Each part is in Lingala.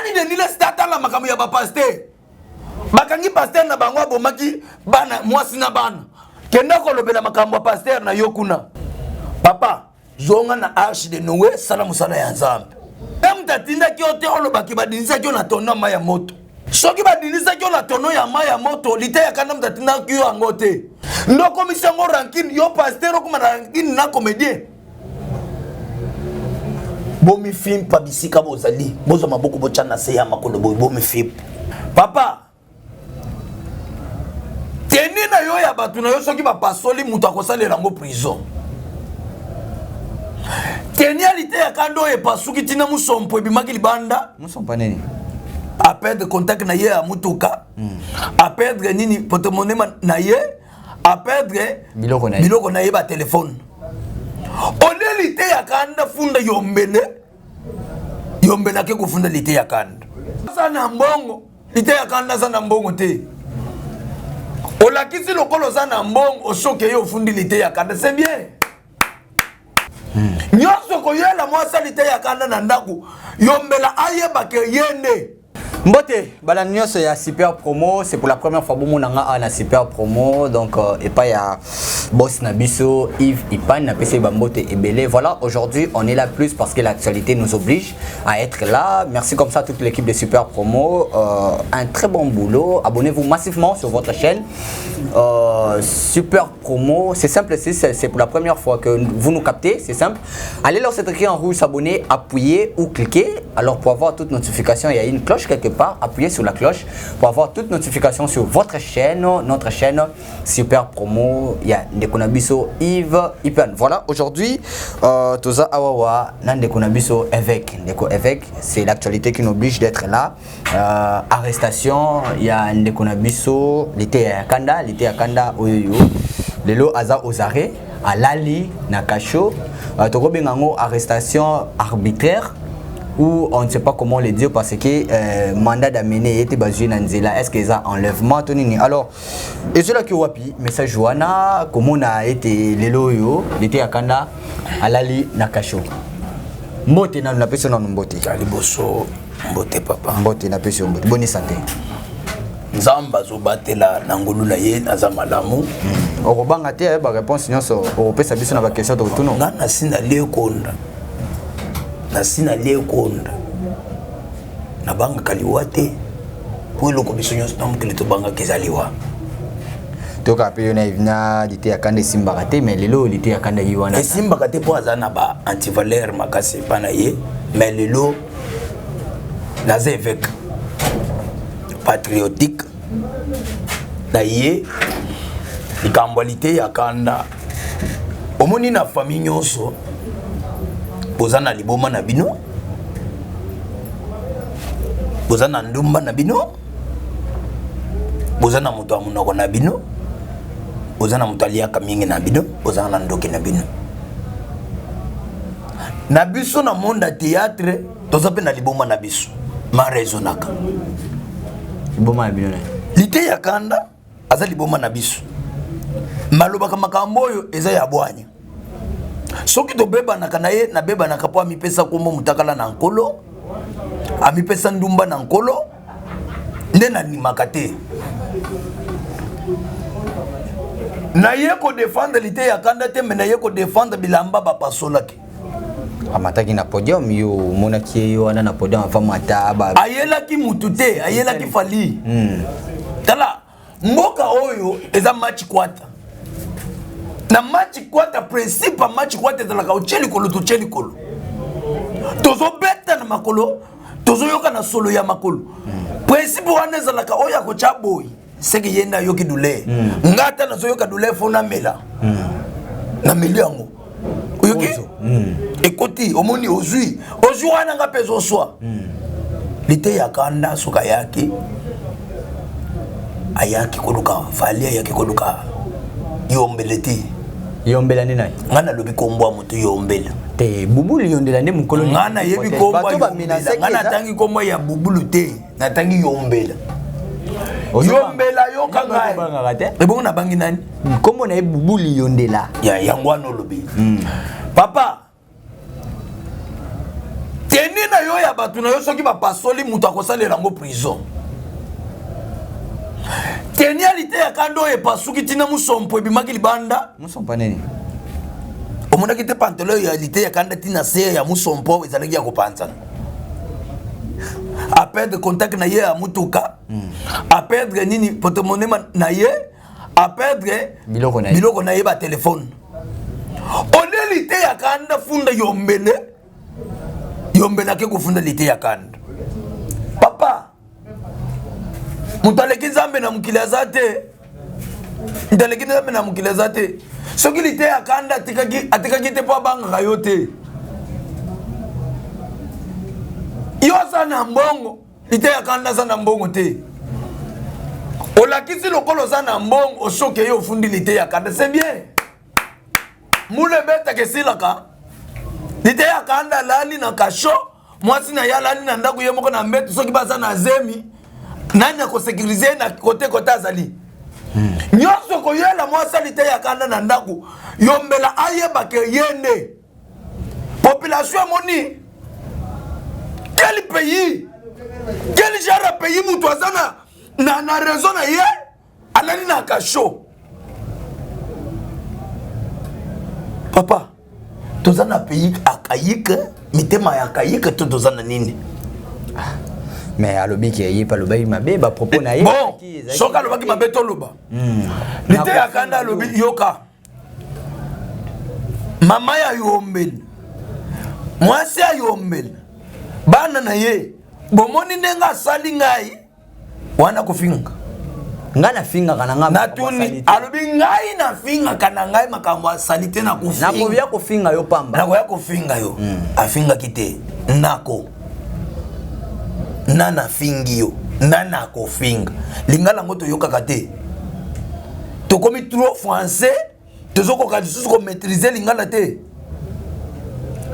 Ami de nila stata la makamu ya ba pasteur. Bakangi pasteur na bango bomaki bana mwasi na bana. Kenda kolobela makamu ya pasteur na yokuna. Papa, zonga na arche de Noé sala musala ya Nzambe. Mtatinda kiote olobaki badinisa kio na tono ma ya moto. Soki badinisa kio na tono ya ma ya moto lite ya kanda mtatinda kio angote. Ndoko misango rankin yo pasteur ko rankin na comédien. Bomi film pabisika bozali bozo maboko bochana se ya makolo bomi film. Papa, teni na yo ya batu na yo soki ba pasoli mutu akosalela ngo prison. Tenialité ya kando e pasuki tina musompo ebimaki libanda musompa nini a perdre contact na ye ya mutuka a perdre nini porte-monnaie na ye a perdre biloko na ye ba téléphone onelité ya kanda funda yombele ke kufunda lité ya kanda sana mbongo lité ya kanda sana mbongo te olakisi lokolo sana mbongo osoke yo fundi lité ya kanda c'est bien. Nyoso koyela mwasa lite ya kanda na ndaku yombela ayeba ke yende. Mbote, bala nyonso ya super promo, c'est pour la première fois bomo nanga na super promo, donc et pas ya boss Nabiso, Yves Ipan na PC Bambote et Belé. Voilà, aujourd'hui on est là plus parce que l'actualité nous oblige à être là. Merci comme ça à toute l'équipe de super promo, un très bon boulot. Abonnez-vous massivement sur votre chaîne. Super promo, c'est simple, c'est pour la première fois que vous nous captez, c'est simple. Allez là, c'est écrit en rouge, s'abonner, appuyer ou cliquer. Alors pour avoir toute notification, il y a une cloche quelque part, appuyez sur la cloche pour avoir toute notification sur votre chaîne, notre chaîne super promo. Il y a Ndekonabiso Yves Ipan. Voilà, aujourd'hui, Toza Awawa, Ndekonabiso évêque. Évêque, c'est l'actualité qui nous oblige d'être là. Arrestation, il y a Ndekonabiso, l'été à Kanda, Oyoyo, Lelo Aza Ozare, à Lali, Nakacho, Togobengango, arrestation arbitraire. Ou on ne sait pas comment le dire parce que mandat d'amener était basé dans Nzela. Est-ce que ça enlèvement Tonini? Alors, et cela qui wapi message Joana comment on a été les loyo l'été à Kanda Alali Nakacho. Mbote na la personne en mbote. Kaliboso mbote papa. Mbote na personne mbote. Bonne santé. Nzamba zo batela nangolula ye naza malamu. Okobanga te ba réponse nyonso opesa biso na ba question to tuno. Ngana sina le konda. Nasina lie konda na banga kaliwate pour le commission stom que le banga kezaliwa to ka pe yona ivna lité akande simbakate mais lelo lité akande yiwana simbakate po azana ba antivaleur makase pana ye mais lelo naze évêque patriotique na ye ikambwalité yakanda omoni na famille nyonso bozana liboma na bino bozana ndumba na bino bozana mutu wa munoko na bino bozana mutu aliaka mingi na bino bozana ndoki na bino na biso na monde ya théâtre toza pe na liboma na biso ma raisonnaka liboma na bino lité ya kanda aza liboma na biso malobaka makambo oyo eza ya bwanya soki to beba na kanaye na beba na kapo amipesa komo mutakala na nkolo amipesa ndumba na nkolo nde na nimakate na ye ko défendre lité ya kanda te mais na ye ko défendre bilamba ba pasolaki amataki na podium yo monaki yo wana na podium avant mata ba ayelaki mutu te ayelaki fali tala mboka oyo eza match kwata na match kwata principe match kwata ezalaka ocheli kolo to cheli kolo tozo beta na makolo tozo yoka na solo ya makolo principe wana ezalaka oya ko chaboy seki yenda yoki dule ngata na zo yoka dule fona mela na meli yango oyoki ekoti omoni ozui wana nga pezo swa lité ya kanda suka yake ayaki koluka fali ayaki koluka yombeleti yombela ni nai ngana lobi kombo mutu yombela te bubulu yondela ne mukolo ngana yebi kombo ngana tangi kombo ya bubulu te na tangi yombela yombela yoka ngai ebongo na bangi nani kombo na bubulu yondela ya yangwano lobi papa teni na na yo ya batu na yo soki bapasoli mutu akosalela yango prison. Genialité ya kando epasuki tina musompo ebimaki libanda. Musompo nini? Omonaki te pantalon ya lité ya kanda tina se ya musompo ezalaki ya kopanzana. A perdre contact na ye ya mutuka. A perdre nini porte-monnaie na ye. A perdre biloko na ye ba téléphone. One lité ya kanda funda yombele. Yombele ke kufunda lité ya kanda. Papa. Mutaleki nzambe na mukili azate. Mutaleki nzambe na mukili azate. Soki lité ya kanda atikaki te po banga yote. Yo sana mbongo, lité ya kanda sana mbongo te. Olakisi lokolo sana mbongo osoke yo fundi lité ya kanda, c'est bien. Mule beta kesilaka. Lité ya kanda lali na kasho, mwasi na ya lali na ndaku ye moko na mbetu soki baza na zemi. Nani ako sécuriser na côté azali. Nyoso ko yela mwasa lité ya kanda na ndaku, yombela ayeba ke yende. Population moni. Quel pays? Quel genre de pays mutuazana na raison na ye alali na kasho. Papa, tozana pays akayika, mitema ya akayika to tozana nini? Mais alobi ki yi pa loba mabe ba propos na ye. Bon, soka loba ki mabe to loba. Lité ya kanda lobi yoka. Mama ya yombel. Mwasi ya yombel. Bana na ye bomoni nenga sali ngai wana kufinga ngana finga kana ngama natuni alobi ngai na finga kana ngai makamwa salite na kufinga nako ya kufinga yo pamba nako ya kufinga yo afinga kite nako nana fingi yo nana kufinga lingala ngoto yoka kate to komi trop français tozoko ka disusu ko maîtriser lingala te.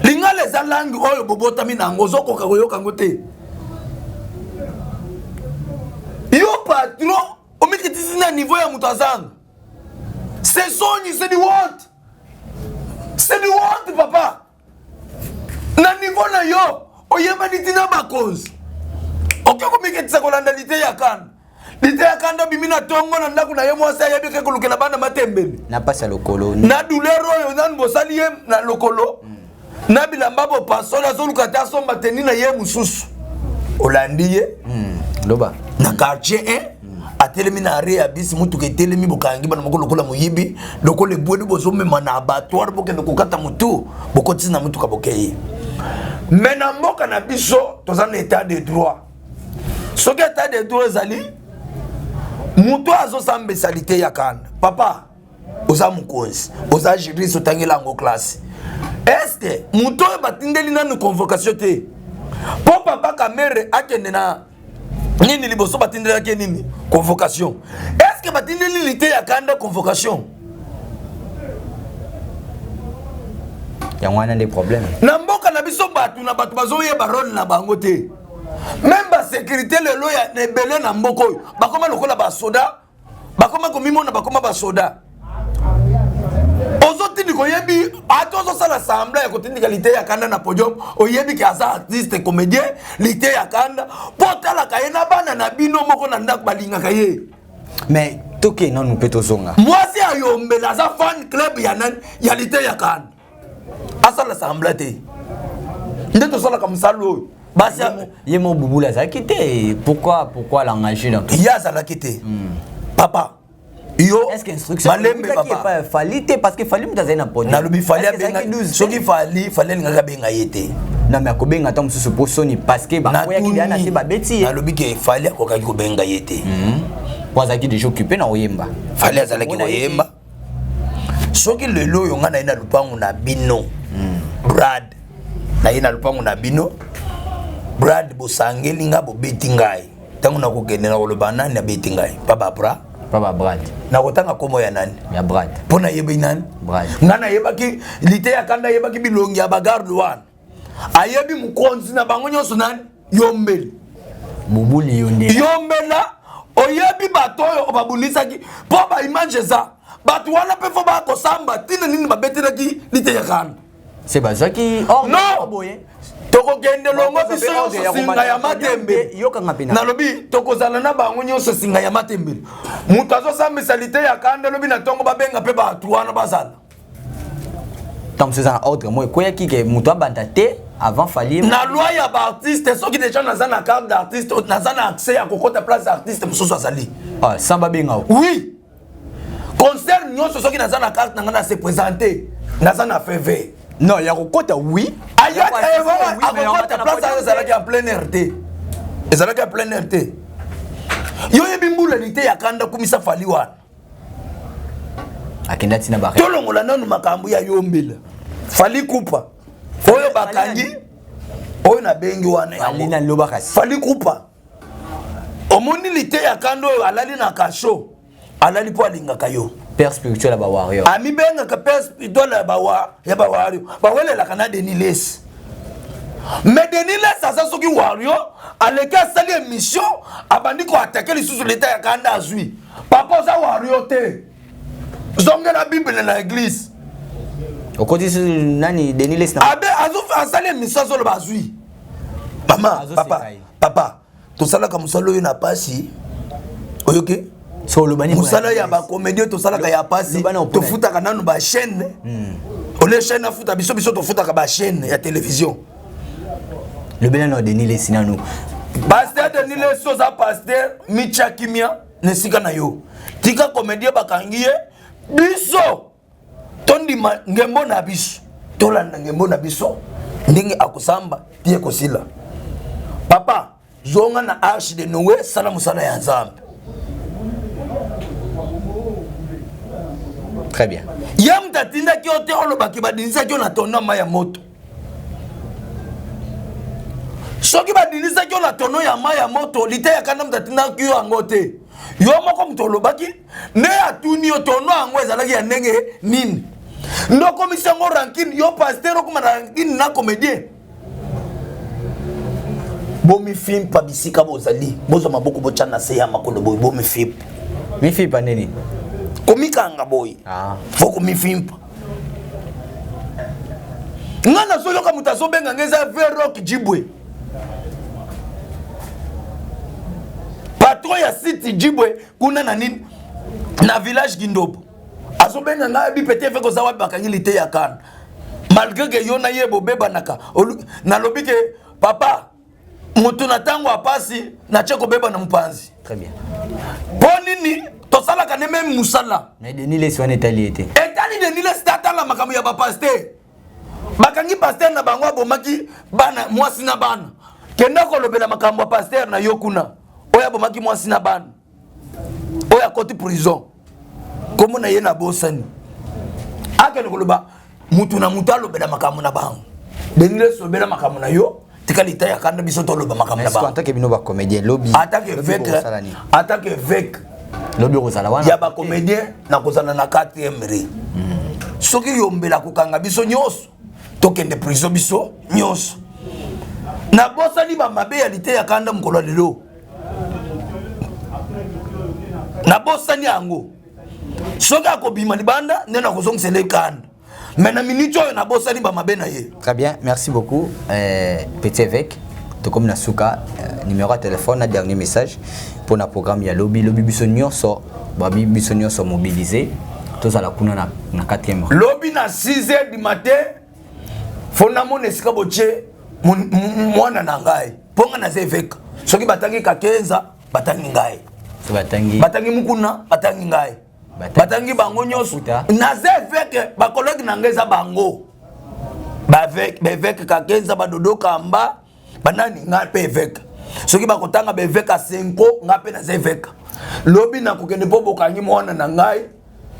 Lingala za langue oyo bobota mina ngozoko ka koyoka ngote. Yo patron, omikitisi na niveau ya mutazanga. C'est soni, c'est du what? C'est du what papa? Na niveau na yo, oyeba nitina bakozi. Oke komikitisa kolanda lité ya kanda. Lité ya kanda bimina tongo na ndaku na ye mwasa yebi ke kolukela bana matembele. Na pasa lokolo. Na douleur oyo nan bosali ye na lokolo. Na bilamba bo pasola zoluka ta somba teni na ye mususu olandi ye loba na quartier 1 atelemi na re abisi mutu ke telemi bokangi bana moko lokola muyibi lokole bwedi bozo mema na abattoir bokende kokata mutu bokotisi na mutu ka bokeye mais na mboka na biso tozana état de droit soki état de droit ezali mutu azosamba esalite ya kanda papa oza mukonzi oza juriste otangela yango classe. Est-ce que muto batindeli nanu convocation te? Po papa kamere akende na nini liboso batindeli ake nini convocation? Est-ce que batindeli lité ya kanda convocation? Ya wana des problèmes. Na mboka na biso batu na batu bazoye baron na bango te. Même ba sécurité le loya nebele na mboko oyo. Bakoma lokola ba soda, bakoma komimona bakoma ba soda. Ozotindi koyebi atozo sala assemblée ya kotindi qualité ya kanda na podium oyebi ki asa artiste comédien lité ya kanda potala kayena bana na bino moko na ndak balinga kaye. Mais toke non nous peut zonga. Moi c'est ayombela za fan club ya nan ya lité ya kanda. Asa l'assemblée te. Ndeto sala comme ça lo. Basi yemo bubula za kité. Pourquoi l'engager dans tout? Ya za la kité. Papa yo est-ce que instruction malembe papa falite parce que fali mutaza na podium na lobi fali abenga soki fali ngaka benga yete na me akobenga ta mususu posoni parce que ba koya ki dana te ba beti na lobi ke fali akokaki ko benga yete poza ki déjà occupé na oyemba fali azalaki oyemba soki lelo yo ngana ina lupangu na bino Brad na ina lupangu na bino Brad bosangeli nga bo beti ngai tangu na kokende na koloba nani na beti ngai papa Brad na kotanga komo ya nani ya Brad pona yeba nani Brad ngana yebaki lité ya kanda yebaki bilongi ya bagarde wana ayebi mukonzi na bango nyonso nani yombeli bubuli yombela oyebi bato oyo obabulisaki po ba image za bato wana pe fo bakosamba tina nini babetelaki lité ya kanda c'est bazaki or non boye toko gende longo biso yo singa ya matembe nalobi toko zala na bango nyonso singa ya matembe mutu azosambisa lite ya kanda lobi na tongo babenga pe batu wana bazala donc c'est un ordre moi quoi qui que mutu abanda te avant fallait na loi ya ba artiste soki déjà naza na carte d'artiste naza na accès à kokota place d'artiste mususu azali ah samba benga oui concert nyonso soki naza na carte nanga na se présenter naza na FV non ya kokota oui ayaka akokota place ayo ezalaki en plein RT ezalaki en plein RT yo yebi mbula lite ya kanda kumisa fali wana akenda tina bare tolongola nanu makambo ya yombela fali kupa oyo bakangi oyo na bengi wana alina loba kasi fali kupa omoni lite ya kanda oyo alali na kasho alali po alingaka yo père spirituel ba warrior ami benga ka père spirituel ya ba warrior ba welela kana Deniles mais Deniles asa soki warrior aleka sali émission abandi ko attaquer les sous l'état ya kanda azui papa za warrior te zonga la bible na église okoti nani Deniles na abe azu asali émission solo bazui mama papa to sala ka musalo yo na pasi oyoke solo bani musala ya ba comédie to sala ka ya pasi to futaka nanu ba chaîne ole chaîne afuta biso to futaka ba chaîne ya télévision le benano Deniles nanu pasteur Deniles soza pasteur Micha Kimia nesika na yo tika comédie bakangi ye biso tondi ngembo na biso tolanda ngembo na biso ndenge akusamba tie kosila papa zonga na arche de Noé sala musala ya nzambe très bien yam tatinda ki ote olobaki badinisa ki na tono ma ya moto soki badinisa ki na tono ya ma ya moto lite ya kana mtatinda ki yo angote yo moko mtolobaki ne atuni yo tono ango ezalaki ya ndenge nini ndoko misango ranking yo pasteur ko ranking na comédien bomi film pa bisika bozali bozo maboko bochana se ya makolo boy bomi film mi fi paneni komikanga boy foko mi film ngana solo ka mutaso benga ngeza Verrock Jibwe patron ya City Jibwe kuna na nini na village Kindobo azobenga nga bi pete feko za wapi bakangi lite ya kan malgré que yo na yebo beba naka na lobike papa mutu na tango apasi na cheko beba na mpanzi très bien bonini to sala ka même musala mais Deniles wana etali Deniles tatala makambo ya ba pasteur bakangi pasteur na bango abomaki bana mwasi na bana kenda ko lobela makambo ya pasteur na yo kuna oya bomaki mwasi na bana oya koti prison komo na ye na bosani akene koloba mutu na mutu alobela makambo na bango Deniles lobela makambo na yo tikalita ya kanda biso to loba makambo na bango attaque bino ba comédien lobby attaque avec lobby rozala wana ya ba comédien na kozana na 4e rang soki yombela kokanga biso nyonso tokende prison biso nyonso na bosani ba mabe ya lite ya kanda mukolo lelo na bosani yango soki akobima libanda nde na kozongisela ekanda mais na minute oyo na bosani ba mabe na ye très bien merci beaucoup petit évêque to comme na suka numéro de téléphone na dernier message pour na programme ya lobby biso nyonso babi biso nyonso mobiliser tozala kuna na 4e lobby na 6h du matin fona mon esika boche mwana na ngai ponga na évêque soki batangi ka 15 batangi ngai batangi mukuna batangi ngai batangi bango nyonso na évêque ba collègue na ngai za bango ba évêque ka 15 badodo kamba banani ngai pe évêque soki bakotanga ba évêque a 5 ngai pe na évêque lobby na kokende po bokangi mwana na ngai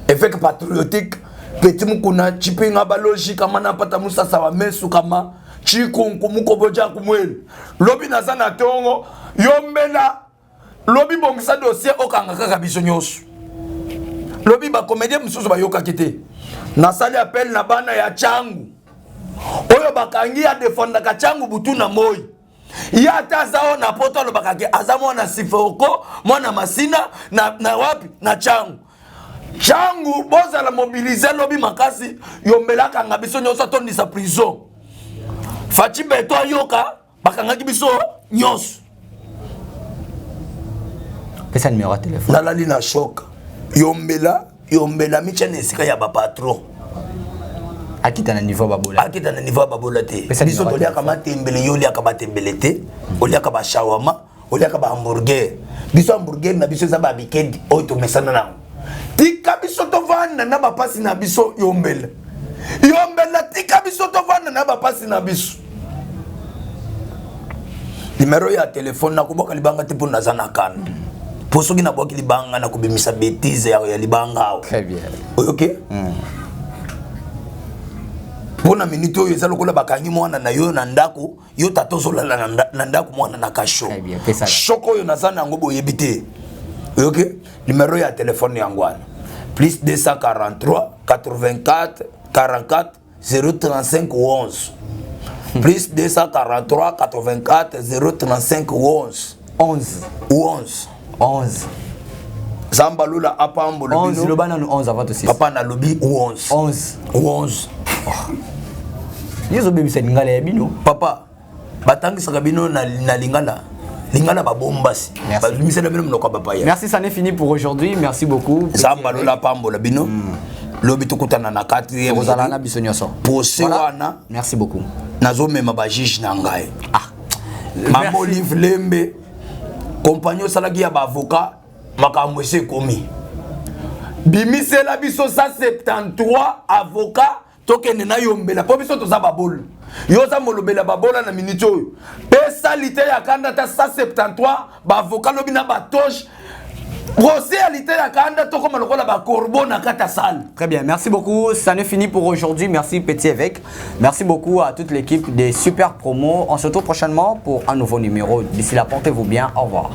évêque patriotique petit mukuna chipinga baloji kama na pata musasa wa mesu kama chikunku mukoboja kumwele lobi na sana tongo yombela lobi bongisa dossier okanga kaka biso nyonso lobi ba comédien mususu ba yoka kite na sali appel na bana ya changu oyo bakangi ya defenda ka changu butu na moi ya tazao na poto lo bakake azamo na sifoko mwana masina na wapi na changu changu boza la mobiliser lobi makasi yombelaka nga biso nyonso tondisa prison Fachi Beto Ayoka, bakangaki biso nyos. Pesa numéro de téléphone. Nalali na choc. Yombela michane esika ya ba patron. Akita na niveau babola. Akita na niveau babola te. Biso to liaka matembele yo liaka batembele te. Oliaka ba shawama, oliaka ba hamburger. Biso hamburger na biso za ba weekend o to mesana na. Tika biso to vanda na ba pasi na biso yombela. Yombela tika biso to vanda na ba pasi na biso. Numéro ya téléphone na kuboka libanga te pona za na kan. Pour ceux qui n'ont pas qui libanga na kubimisa bêtise ya libanga. Très bien. OK? Pour na minute oyo ezalo kola bakangi mwana na yo na ndako, yo tatozola na ndako mwana na kasho. Très bien. Pesa. Shoko yo nazana ngo boyebite. OK? Numéro ya téléphone yangwana. Plus 243 84 44 035 11. Plus 243 84 035 11. 11. 11. Zamba lula apambo le 11 le banane 11 avant aussi. Papa na lobi 11. 11. Yezo bébé c'est lingala ya bino. Papa batangisa bino na lingala. Lingala ba bombasi. Bazumisa bino mnoko papa ya. Merci, ça n'est fini pour aujourd'hui. Merci beaucoup. Zamba lula apambo le bino. Lobi tukutana na 4e. Ozalana bisonyoso. Pose wana. Merci beaucoup. Nazo mema ba juge na ngai. Mambo livre lembe. Compagnon salaki ya ba avocat makambo ese komi. Bimise la biso 173 avocat tokende na yombela po biso toza babol. Yoza molobela babola na minute oyo. Pesa lite ya kanda ta 173 ba avocat lobi na ba toche. Procès à l'ité ya kanda to comme lokola ba corbeau na kata salle. Très bien, merci beaucoup. Ça n'est fini pour aujourd'hui. Merci Petit Évêque. Merci beaucoup à toute l'équipe des super promos. On se retrouve prochainement pour un nouveau numéro. D'ici là, portez-vous bien. Au revoir.